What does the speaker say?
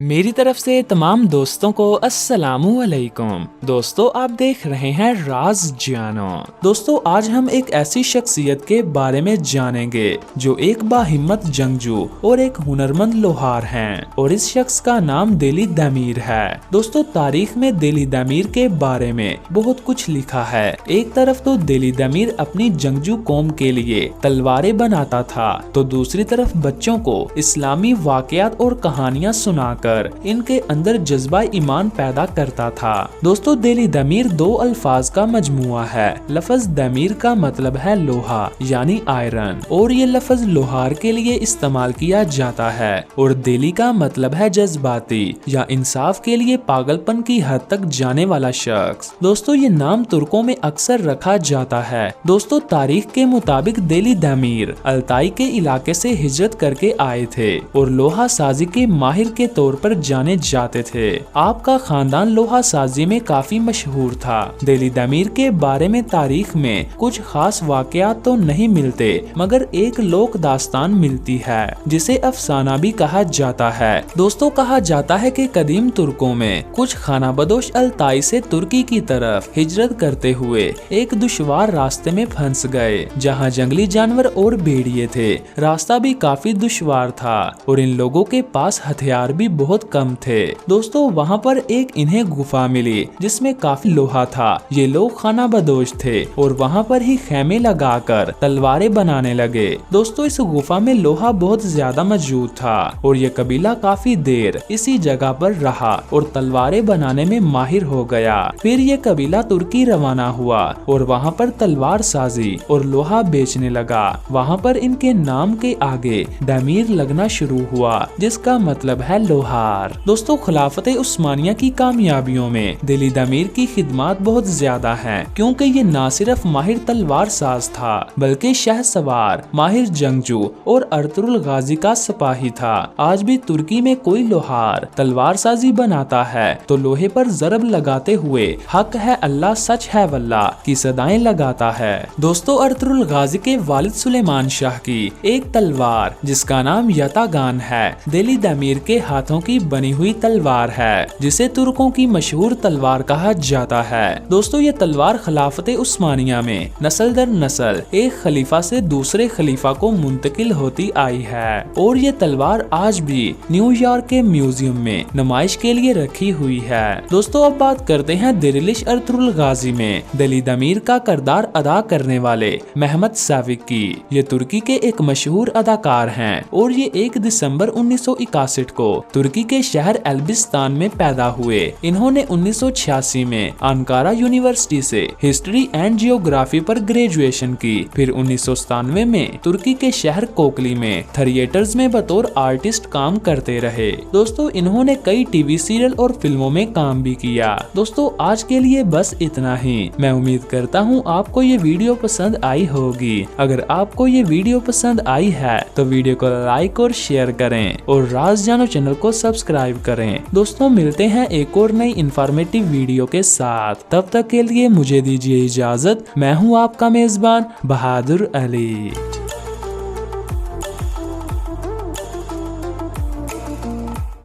मेरी तरफ से तमाम दोस्तों को अस्सलामु अलैकुम। दोस्तों, आप देख रहे हैं राज जानो। दोस्तों, आज हम एक ऐसी शख्सियत के बारे में जानेंगे जो एक बाहिम्मत जंगजू और एक हुनरमंद लोहार हैं, और इस शख्स का नाम दिली दमीर है। दोस्तों, तारीख में दिली दमीर के बारे में बहुत कुछ लिखा है। एक तरफ तो दिली दमीर अपनी जंगजू कौम के लिए तलवारें बनाता था, तो दूसरी तरफ बच्चों को इस्लामी वाकयात और कहानियां सुनाकर इनके अंदर जज्बा ईमान पैदा करता था। दोस्तों, दिली दमीर दो अल्फाज का मजमुआ है। लफ्ज दमीर का मतलब है लोहा यानी आयरन, और ये लफ्ज लोहार के लिए इस्तेमाल किया जाता है, और दिली का मतलब है जज्बाती या इंसाफ के लिए पागलपन की हद तक जाने वाला शख्स। दोस्तों, ये नाम तुर्कों में अक्सर रखा जाता है। दोस्तों, तारीख के मुताबिक दिली दमीर अल्ताई के इलाके से हिजरत करके आए थे और लोहा साजी के माहिर के तौर पर जाने जाते थे। आपका खानदान लोहा साजी में काफी मशहूर था। दिली दमीर के बारे में तारीख में कुछ खास वाकयात तो नहीं मिलते, मगर एक लोक दास्तान मिलती है जिसे अफसाना भी कहा जाता है। दोस्तों, कहा जाता है कि कदीम तुर्कों में कुछ खानाबदोश अल्ताई से तुर्की की तरफ हिजरत करते हुए एक दुश्वार रास्ते में फंस गए, जहाँ जंगली जानवर और भेड़िए थे। रास्ता भी काफी दुश्वार था और इन लोगों के पास हथियार भी बहुत कम थे। दोस्तों, वहाँ पर एक इन्हें गुफा मिली जिसमें काफी लोहा था। ये लोग खाना बदोश थे और वहाँ पर ही खेमे लगाकर तलवारें बनाने लगे। दोस्तों, इस गुफा में लोहा बहुत ज्यादा मौजूद था और ये कबीला काफी देर इसी जगह पर रहा और तलवारें बनाने में माहिर हो गया। फिर ये कबीला तुर्की रवाना हुआ और वहाँ पर तलवार साजी और लोहा बेचने लगा। वहाँ पर इनके नाम के आगे दमीर लगना शुरू हुआ, जिसका मतलब है लोहार। दोस्तों, खिलाफत उस्मानिया की कामयाबियों में दिली दमीर की खिदमत बहुत ज्यादा हैं, क्योंकि ये न सिर्फ माहिर तलवार साज था बल्कि शह सवार, माहिर जंगजू और अर्तुगरुल गाजी का सिपाही था। आज भी तुर्की में कोई लोहार तलवार साजी बनाता है तो लोहे पर जरब लगाते हुए हक है अल्लाह सच है वल्लाह की सदाएं लगाता है। दोस्तों, अर्तुगरुल गाजी के वालिद सुलेमान शाह की एक तलवार जिसका नाम यतागान है दिली दमीर के हाथों की बनी हुई तलवार है, जिसे तुर्कों की मशहूर तलवार कहा जाता है। दोस्तों, ये तलवार खिलाफत उस्मानिया में नस्ल दर नस्ल एक खलीफा से दूसरे खलीफा को मुंतकिल होती आई है, और ये तलवार आज भी न्यूयॉर्क के म्यूजियम में नुमाइश के लिए रखी हुई है। दोस्तों, अब बात करते हैं दिरिलिश अर्तुगरुल गाजी में दिली दमीर का किरदार अदा करने वाले मेहमत साविक की। ये तुर्की के एक मशहूर अदाकार हैं और ये 1 दिसंबर 1961 को तुर्की के शहर एल्बिस्तान में पैदा हुए। इन्होंने 1986 में अंकारा यूनिवर्सिटी से हिस्ट्री एंड जियोग्राफी पर ग्रेजुएशन की। फिर 1997 में तुर्की के शहर कोकली में थिएटर्स में बतौर आर्टिस्ट काम करते रहे। दोस्तों, इन्होंने कई टीवी सीरियल और फिल्मों में काम भी किया। दोस्तों, आज के लिए बस इतना ही। मैं उम्मीद करता हूँ आपको ये वीडियो पसंद आई होगी। अगर आपको ये वीडियो पसंद आई है तो वीडियो को लाइक और शेयर करें और राज जानो चैनल को सब्सक्राइब करें। दोस्तों, मिलते हैं एक और नई इंफॉर्मेटिव वीडियो के साथ। तब तक के लिए मुझे दीजिए इजाजत। मैं हूं आपका मेजबान बहादुर अली।